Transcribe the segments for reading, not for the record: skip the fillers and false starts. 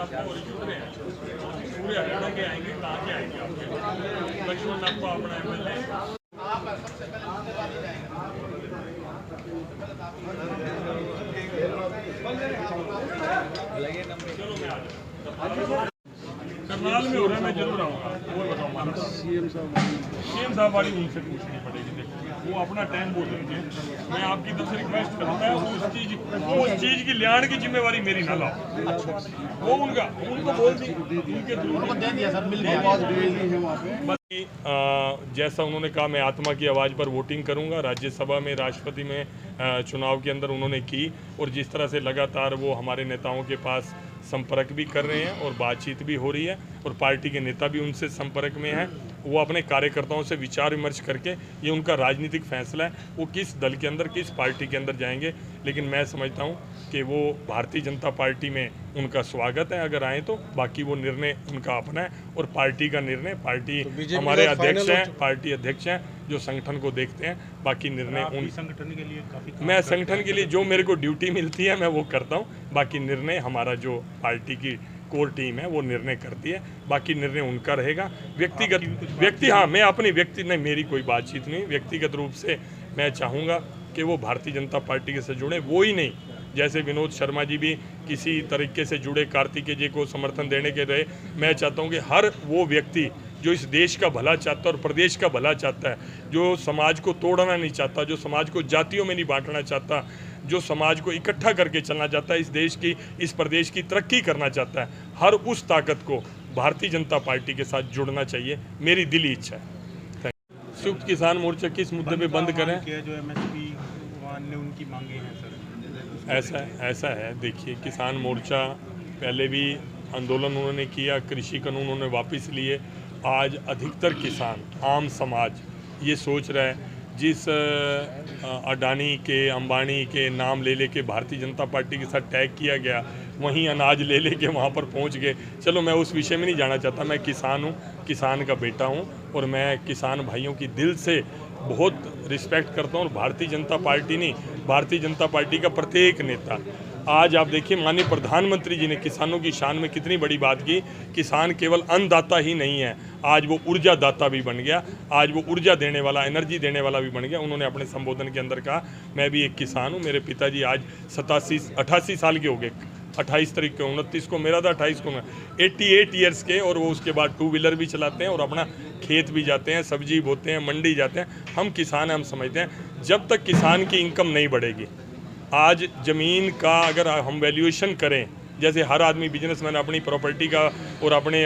आपको रिश्वत रहे हैं पूरे हरियाणा के आएंगे, कहाँ के आएंगे आपके लक्ष्मण आपको अपना MLA चलो मैं आ जाऊँ करनाल में हो रहा है, मैं जरूर आऊँगा। और बताऊँ सीएम साहब वाली उनसे पूछनी पड़ेगी। देखो वो अपना टाइम बोल देंगे, मैं आपकी तरफ से रिक्वेस्ट करूँगा उस चीज़ की लियाण की जिम्मेवारी मेरी ना लाओ। वो उनको बोल दी, उनके थ्रू दे दिया सर, मिल गया। जैसा उन्होंने कहा मैं आत्मा की आवाज़ पर वोटिंग करूंगा। राज्यसभा में, राष्ट्रपति में चुनाव के अंदर उन्होंने की, और जिस तरह से लगातार वो हमारे नेताओं के पास संपर्क भी कर रहे हैं और बातचीत भी हो रही है, और पार्टी के नेता भी उनसे संपर्क में हैं। वो अपने कार्यकर्ताओं से विचार विमर्श करके, ये उनका राजनीतिक फैसला है, वो किस दल के अंदर, किस पार्टी के अंदर जाएंगे। लेकिन मैं समझता हूँ कि वो भारतीय जनता पार्टी में उनका स्वागत है अगर आए तो। बाकी वो निर्णय उनका अपना है, और पार्टी का निर्णय, पार्टी तो हमारे अध्यक्ष हैं, पार्टी अध्यक्ष हैं जो संगठन को देखते हैं। बाकी निर्णय उन संगठन के लिए मैं संगठन के लिए जो मेरे को ड्यूटी मिलती है मैं वो करता हूँ। बाकी निर्णय हमारा जो पार्टी की कोर टीम है वो निर्णय करती है, बाकी निर्णय उनका रहेगा। व्यक्ति हाँ, मैं अपनी नहीं, मेरी कोई बातचीत नहीं। व्यक्तिगत रूप से मैं चाहूँगा कि वो भारतीय जनता पार्टी के से जुड़े, वो ही नहीं, जैसे विनोद शर्मा जी भी किसी तरीके से जुड़े, कार्तिकेय जी को समर्थन देने के रहे। मैं चाहता हूँ कि हर वो व्यक्ति जो इस देश का भला चाहता है और प्रदेश का भला चाहता है, जो समाज को तोड़ना नहीं चाहता, जो समाज को जातियों में नहीं बांटना चाहता, जो समाज को इकट्ठा करके चलना चाहता है, इस देश की, इस प्रदेश की तरक्की करना चाहता है, हर उस ताकत को भारतीय जनता पार्टी के साथ जुड़ना चाहिए, मेरी दिली इच्छा है। संयुक्त किसान मोर्चा किस मुद्दे पे बंद करें? जो MSP ने उनकी मांगे हैं सर, ऐसा है। देखिए, किसान मोर्चा पहले भी आंदोलन उन्होंने किया, कृषि कानून उन्होंने वापस लिए। आज अधिकतर किसान, आम समाज ये सोच रहा है, जिस अडानी के, अंबानी के नाम ले लेके भारतीय जनता पार्टी के साथ टैग किया गया, वहीं अनाज ले लेके वहाँ पर पहुँच गए। चलो मैं उस विषय में नहीं जाना चाहता। मैं किसान हूँ, किसान का बेटा हूँ, और मैं किसान भाइयों की दिल से बहुत रिस्पेक्ट करता हूँ। और भारतीय जनता पार्टी नहीं, भारतीय जनता पार्टी का प्रत्येक नेता, आज आप देखिए माननीय प्रधानमंत्री जी ने किसानों की शान में कितनी बड़ी बात की। किसान केवल अन्नदाता ही नहीं है, आज वो ऊर्जा दाता भी बन गया, आज वो ऊर्जा देने वाला, एनर्जी देने वाला भी बन गया। उन्होंने अपने संबोधन के अंदर कहा मैं भी एक किसान हूँ। मेरे पिताजी आज 88 साल के हो गए, 28 तारीख को, 29 को मेरा था, 28 को मैं, 88 ईयर्स के, और वो उसके बाद 2 व्हीलर भी चलाते हैं और अपना खेत भी जाते हैं, सब्जी बोते हैं, मंडी जाते हैं। हम किसान हैं, हम समझते हैं जब तक किसान की इनकम नहीं बढ़ेगी, आज ज़मीन का अगर हम वैल्यूएशन करें, जैसे हर आदमी बिजनेसमैन अपनी प्रॉपर्टी का और अपने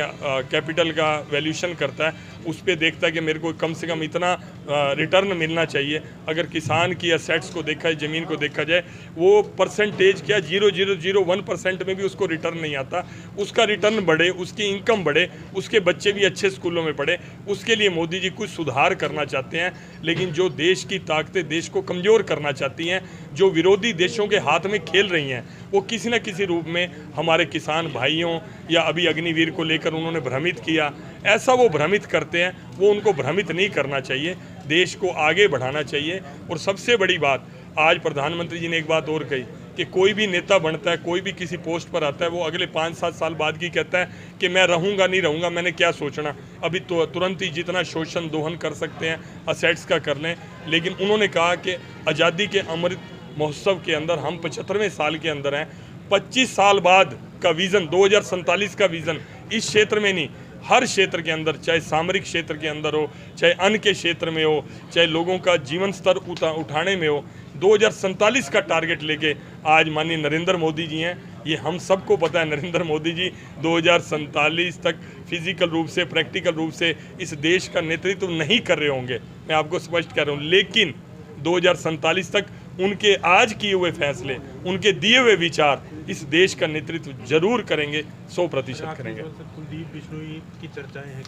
कैपिटल का वैल्यूएशन करता है, उस पर देखता है कि मेरे को कम से कम इतना रिटर्न मिलना चाहिए। अगर किसान की असेट्स को देखा जाए, ज़मीन को देखा जाए, वो परसेंटेज क्या 0.001% में भी उसको रिटर्न नहीं आता। उसका रिटर्न बढ़े, उसकी इनकम बढ़े, उसके बच्चे भी अच्छे स्कूलों में पढ़े, उसके लिए मोदी जी कुछ सुधार करना चाहते हैं। लेकिन जो देश की ताकतें देश को कमज़ोर करना चाहती हैं, जो विरोधी देशों के हाथ में खेल रही हैं, वो किसी न किसी रूप में हमारे किसान भाइयों, या अभी अग्निवीर को लेकर उन्होंने भ्रमित किया, ऐसा वो भ्रमित करते हैं, वो उनको भ्रमित नहीं करना चाहिए, देश को आगे बढ़ाना चाहिए। और सबसे बड़ी बात, आज प्रधानमंत्री जी ने एक बात और कही कि कोई भी नेता बनता है, कोई भी किसी पोस्ट पर आता है, वो अगले 5-7 साल बाद की कहता है कि मैं रहूँगा नहीं रहूँगा, मैंने क्या सोचना, अभी तो तुरंत ही जितना शोषण दोहन कर सकते हैं असेट्स का कर लें। लेकिन उन्होंने कहा कि आज़ादी के अमृत महोत्सव के अंदर हम 75वें साल के अंदर हैं, 25 साल बाद का विज़न, 2047 का विज़न इस क्षेत्र में नहीं, हर क्षेत्र के अंदर, चाहे सामरिक क्षेत्र के अंदर हो, चाहे अन्न के क्षेत्र में हो, चाहे लोगों का जीवन स्तर उठाने में हो, 2047 का टारगेट लेके आज माननीय नरेंद्र मोदी जी हैं। ये हम सबको पता है, नरेंद्र मोदी जी 2047 तक फिजिकल रूप से, प्रैक्टिकल रूप से इस देश का नेतृत्व नहीं कर रहे होंगे, मैं आपको स्पष्ट कह रहा हूँ। लेकिन 2047 तक उनके आज किए हुए फैसले, उनके दिए हुए विचार इस देश का नेतृत्व जरूर करेंगे, 100% करेंगे। कुलदीप बिश्नोई की चर्चाएं हैं,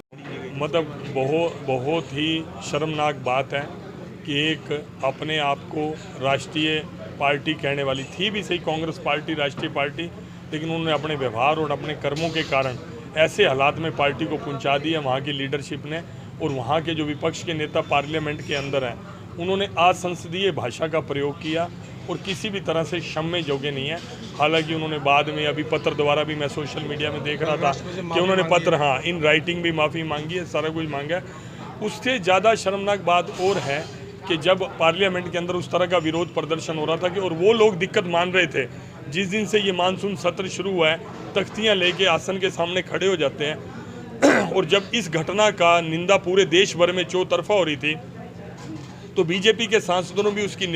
मतलब बहुत ही शर्मनाक बात है कि एक अपने आप को राष्ट्रीय पार्टी कहने वाली थी भी सही, कांग्रेस पार्टी राष्ट्रीय पार्टी, लेकिन उन्होंने अपने व्यवहार और अपने कर्मों के कारण ऐसे हालात में पार्टी को पहुंचा दिया वहाँ की लीडरशिप ने। और वहाँ के जो विपक्ष के नेता पार्लियामेंट के अंदर हैं, उन्होंने असंसदीय भाषा का प्रयोग किया और किसी भी तरह से क्षम्य योग्य नहीं है। हालांकि उन्होंने बाद में अभी पत्र द्वारा भी मैं सोशल मीडिया में देख रहा था कि उन्होंने पत्र इन राइटिंग भी माफ़ी मांगी है, सारा कुछ मांगा है। उससे ज़्यादा शर्मनाक बात और है कि जब पार्लियामेंट के अंदर उस तरह का विरोध प्रदर्शन हो रहा था कि और वो लोग दिक्कत मान रहे थे, जिस दिन से ये मानसून सत्र शुरू हुआ है तख्तियाँ लेके आसन के सामने खड़े हो जाते हैं। और जब इस घटना का निंदा पूरे देश भर में चौतरफा हो रही थी तो बीजेपी के सांसदों ने भी उसकी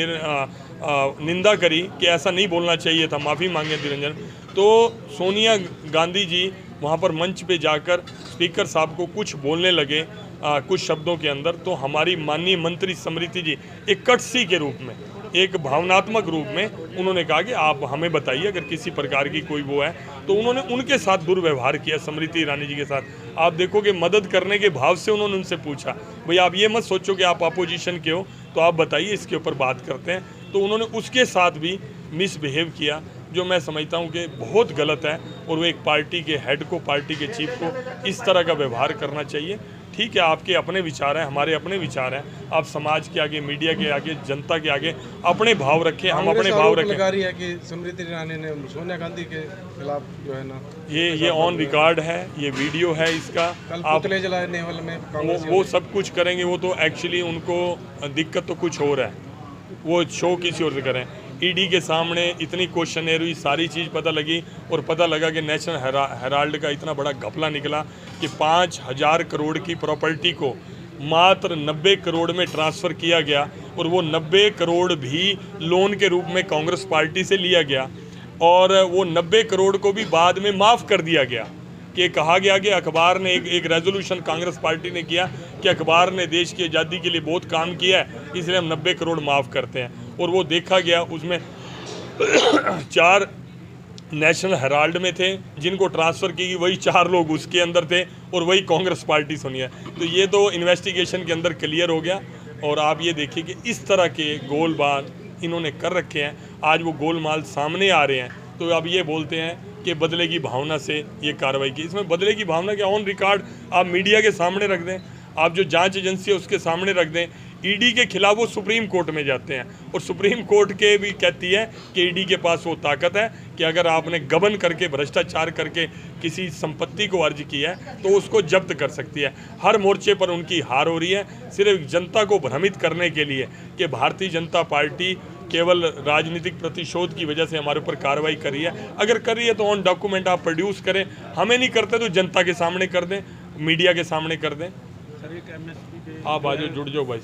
निंदा करी कि ऐसा नहीं बोलना चाहिए था, माफ़ी मांगे निरंजन। तो सोनिया गांधी जी वहाँ पर मंच पे जाकर स्पीकर साहब को कुछ बोलने लगे कुछ शब्दों के अंदर, तो हमारी माननीय मंत्री स्मृति जी एक कटसी के रूप में, एक भावनात्मक रूप में उन्होंने कहा कि आप हमें बताइए अगर किसी प्रकार की कोई वो है, तो उन्होंने उनके साथ दुर्व्यवहार किया स्मृति ईरानी जी के साथ। आप देखोगे मदद करने के भाव से उन्होंने उनसे पूछा, भाई आप ये मत सोचो कि आप अपोजिशन के हो, तो आप बताइए, इसके ऊपर बात करते हैं। तो उन्होंने उसके साथ भी मिसबिहेव किया, जो मैं समझता हूँ कि बहुत गलत है। और वो एक पार्टी के हेड को, पार्टी के चीफ को इस तरह का व्यवहार करना चाहिए। ठीक है, आपके अपने विचार हैं, हमारे अपने विचार हैं, आप समाज के आगे, मीडिया के आगे, जनता के आगे अपने भाव रखें, हम अपने भाव रखें। लगा रही है कि स्मृति ईरानी ने सोनिया गांधी के खिलाफ जो है ना, ये ऑन रिकॉर्ड है, ये वीडियो है इसका। आप पुतले जलाए नेवल में वो सब कुछ करेंगे, वो तो एक्चुअली उनको दिक्कत तो कुछ और है, वो शो किसी और से करें। ईडी के सामने इतनी क्वेश्चनेयर हुई, सारी चीज़ पता लगी और पता लगा कि नेशनल हेराल्ड का इतना बड़ा घपला निकला कि 5,000 करोड़ की प्रॉपर्टी को मात्र 90 करोड़ में ट्रांसफ़र किया गया। और वो 90 करोड़ भी लोन के रूप में कांग्रेस पार्टी से लिया गया और वो 90 करोड़ को भी बाद में माफ़ कर दिया गया। कि कहा गया कि अखबार ने एक रेजोल्यूशन कांग्रेस पार्टी ने किया कि अखबार ने देश की आज़ादी के लिए बहुत काम किया है, इसलिए हम 90 करोड़ माफ़ करते हैं। और वो देखा गया, उसमें 4 नेशनल हेराल्ड में थे जिनको ट्रांसफ़र की गई, वही 4 लोग उसके अंदर थे और वही कांग्रेस पार्टी सुनी है। तो ये तो इन्वेस्टिगेशन के अंदर क्लियर हो गया। और आप ये देखिए कि इस तरह के गोलमाल इन्होंने कर रखे हैं, आज वो गोलमाल सामने आ रहे हैं। तो अब ये बोलते हैं कि बदले की भावना से ये कार्रवाई की। इसमें बदले की भावना क्या, ऑन रिकॉर्ड आप मीडिया के सामने रख दें, आप जो जांच एजेंसी है उसके सामने रख दें। ईडी के खिलाफ वो सुप्रीम कोर्ट में जाते हैं और सुप्रीम कोर्ट के भी कहती है कि ईडी के पास वो ताकत है कि अगर आपने गबन करके, भ्रष्टाचार करके किसी संपत्ति को अर्ज किया है तो उसको जब्त कर सकती है। हर मोर्चे पर उनकी हार हो रही है, सिर्फ जनता को भ्रमित करने के लिए कि भारतीय जनता पार्टी केवल राजनीतिक प्रतिशोध की वजह से हमारे ऊपर कार्रवाई कर रही है। अगर कर रही है तो ऑन डॉक्यूमेंट आप प्रोड्यूस करें, हमें नहीं करते तो जनता के सामने कर दें, मीडिया के सामने कर दें। आप आज जुड़ जाओ भाई।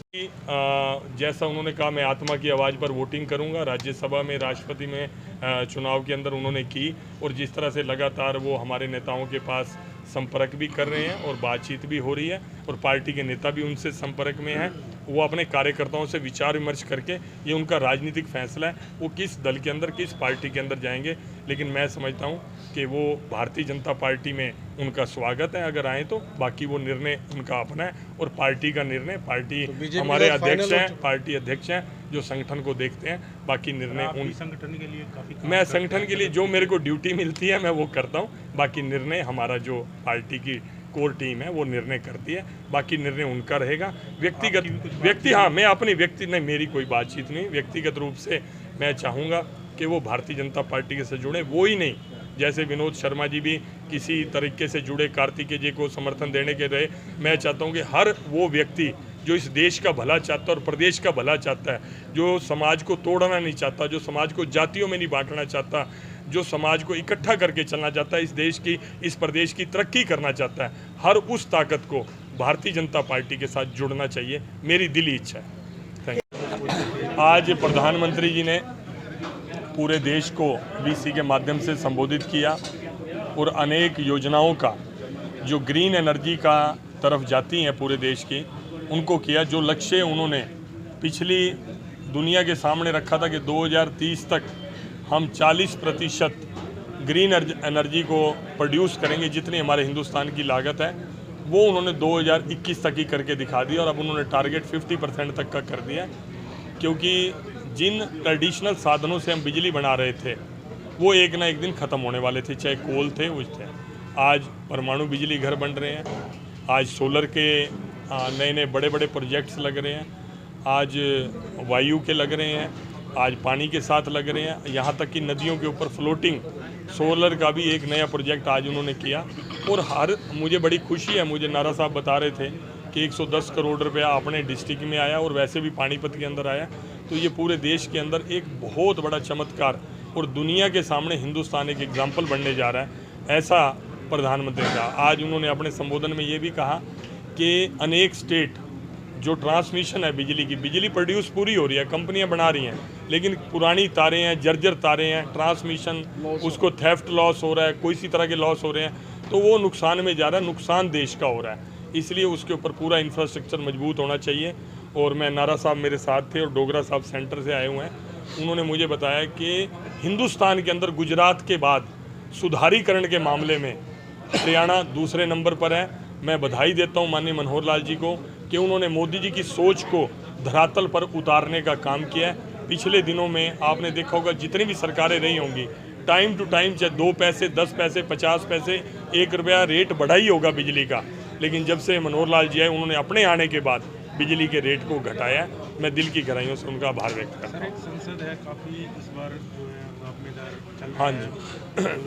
जैसा उन्होंने कहा, मैं आत्मा की आवाज़ पर वोटिंग करूंगा। राज्यसभा में, राष्ट्रपति में चुनाव के अंदर उन्होंने की, और जिस तरह से लगातार वो हमारे नेताओं के पास संपर्क भी कर रहे हैं और बातचीत भी हो रही है और पार्टी के नेता भी उनसे संपर्क में हैं। वो अपने कार्यकर्ताओं से विचार विमर्श करके, ये उनका राजनीतिक फैसला है, वो किस दल के अंदर, किस पार्टी के अंदर जाएंगे। लेकिन मैं समझता हूँ कि वो भारतीय जनता पार्टी में उनका स्वागत है अगर आए तो। बाकी वो निर्णय उनका अपना है और पार्टी का निर्णय, पार्टी तो हमारे अध्यक्ष हैं, पार्टी अध्यक्ष हैं जो संगठन को देखते हैं। बाकी निर्णय उन संगठन के लिए काफी, मैं संगठन के लिए जो मेरे को ड्यूटी मिलती है मैं वो करता हूँ। बाकी निर्णय हमारा जो पार्टी की कोर टीम है वो निर्णय करती है, बाकी निर्णय उनका रहेगा। व्यक्ति हाँ, मैं अपनी नहीं, मेरी कोई बातचीत नहीं। व्यक्तिगत रूप से मैं चाहूँगा कि वो भारतीय जनता पार्टी के से जुड़े, वो ही नहीं, जैसे विनोद शर्मा जी भी किसी तरीके से जुड़े, कार्तिकेय जी को समर्थन देने के रहे। मैं चाहता हूँ कि हर वो व्यक्ति जो इस देश का भला चाहता है और प्रदेश का भला चाहता है, जो समाज को तोड़ना नहीं चाहता, जो समाज को जातियों में नहीं बांटना चाहता, जो समाज को इकट्ठा करके चलना चाहता है, इस देश की, इस प्रदेश की तरक्की करना चाहता है, हर उस ताकत को भारतीय जनता पार्टी के साथ जुड़ना चाहिए, मेरी दिली इच्छा है। Thank you. आज प्रधानमंत्री जी ने पूरे देश को वीसी के माध्यम से संबोधित किया और अनेक योजनाओं का जो ग्रीन एनर्जी का तरफ जाती हैं पूरे देश की, उनको किया। जो लक्ष्य उन्होंने पिछली दुनिया के सामने रखा था कि 2030 तक हम 40% ग्रीन एनर्जी को प्रोड्यूस करेंगे, जितनी हमारे हिंदुस्तान की लागत है, वो उन्होंने 2021 तक ही करके दिखा दिया। और अब उन्होंने टारगेट 50% तक का कर दिया, क्योंकि जिन ट्रेडिशनल साधनों से हम बिजली बना रहे थे वो एक ना एक दिन ख़त्म होने वाले थे, चाहे कोल थे, वो थे। आज परमाणु बिजली घर बन रहे हैं, आज सोलर के नए नए बड़े बड़े प्रोजेक्ट्स लग रहे हैं, आज वायु के लग रहे हैं, आज पानी के साथ लग रहे हैं, यहाँ तक कि नदियों के ऊपर फ्लोटिंग सोलर का भी एक नया प्रोजेक्ट आज उन्होंने किया। और मुझे बड़ी खुशी है, मुझे नारा साहब बता रहे थे कि 110 करोड़ रुपया अपने डिस्ट्रिक्ट में आया और वैसे भी पानीपत के अंदर आया। तो ये पूरे देश के अंदर एक बहुत बड़ा चमत्कार और दुनिया के सामने हिंदुस्तान एक एग्जाम्पल बनने जा रहा है, ऐसा प्रधानमंत्री का। आज उन्होंने अपने संबोधन में ये भी कहा कि अनेक स्टेट जो ट्रांसमिशन है बिजली की, बिजली प्रोड्यूस पूरी हो रही है, कंपनियां बना रही हैं, लेकिन पुरानी तारें हैं, जर्जर तारें हैं, ट्रांसमिशन उसको थेफ्ट लॉस हो रहा है, कोई सी तरह के लॉस हो रहे हैं, तो वो नुकसान में जा रहा है, नुकसान देश का हो रहा है। इसलिए उसके ऊपर पूरा इंफ्रास्ट्रक्चर मजबूत होना चाहिए। और मैं नारा साहब मेरे साथ थे और डोगरा साहब सेंटर से आए हुए हैं, उन्होंने मुझे बताया कि हिंदुस्तान के अंदर गुजरात के बाद सुधारीकरण के मामले में हरियाणा दूसरे नंबर पर है। मैं बधाई देता हूं माननीय मनोहर लाल जी को कि उन्होंने मोदी जी की सोच को धरातल पर उतारने का काम किया है। पिछले दिनों में आपने देखा होगा जितनी भी सरकारें रही होंगी, टाइम टू टाइम चाहे 2 पैसे 10 पैसे 50 पैसे 1 रुपया रेट बढ़ा ही होगा बिजली का, लेकिन जब से मनोहर लाल जी आए उन्होंने अपने आने के बाद बिजली के रेट को घटाया। मैं दिल की गहराइयों से उनका आभार व्यक्त करता हूँ। सर, एक संसद है, काफ़ी इस बार जो है दावेदार चल रहा हाँ है। जी